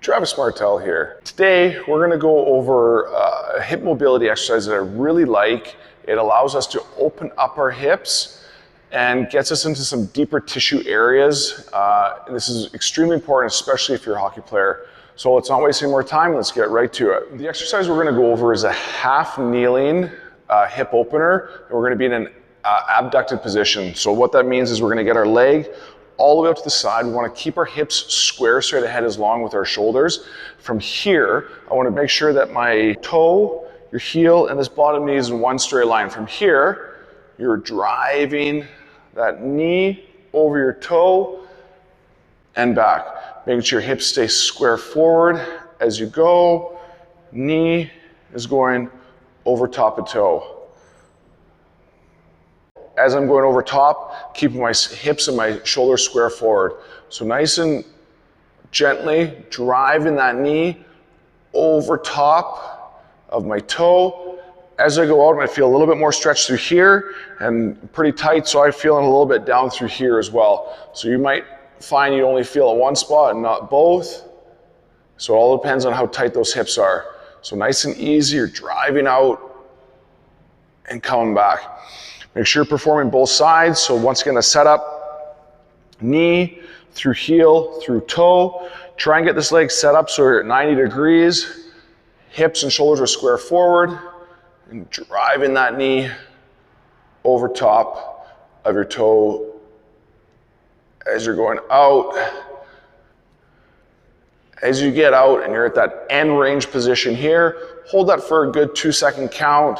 Travis Martell here. Today, we're gonna go over a hip mobility exercise that I really like. It allows us to open up our hips and gets us into some deeper tissue areas. And this is extremely important, especially if you're a hockey player. So let's not waste any more time, let's get right to it. The exercise we're gonna go over is a half kneeling hip opener, and we're gonna be in an abducted position. So what that means is we're gonna get our leg all the way out to the side. We want to keep our hips square straight ahead as long with our shoulders. From here, I want to make sure that my toe, your heel, and this bottom knee is in one straight line. From here, you're driving that knee over your toe and back. Making sure your hips stay square forward as you go. Knee is going over top of toe. As I'm going over top, keeping my hips and my shoulders square forward. So nice and gently driving that knee over top of my toe. As I go out, I might feel a little bit more stretch through here and pretty tight, so I'm feeling a little bit down through here as well. So you might find you only feel at one spot and not both. So it all depends on how tight those hips are. So nice and easy, you're driving out and coming back. Make sure you're performing both sides. So once again, a setup, knee through heel, through toe. Try and get this leg set up so you're at 90 degrees. Hips and shoulders are square forward. And driving that knee over top of your toe as you're going out. As you get out and you're at that end range position here, hold that for a good 2-second count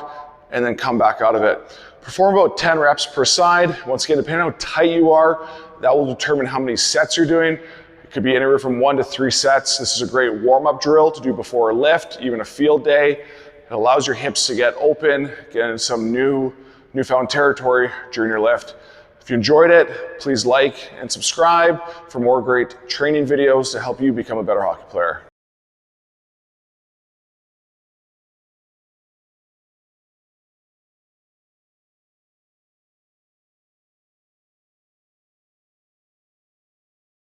and then come back out of it. Perform about 10 reps per side. Once again, depending on how tight you are, that will determine how many sets you're doing. It could be anywhere from 1 to 3 sets. This is a great warm-up drill to do before a lift, even a field day. It allows your hips to get open, get into some newfound territory during your lift. If you enjoyed it, please like and subscribe for more great training videos to help you become a better hockey player.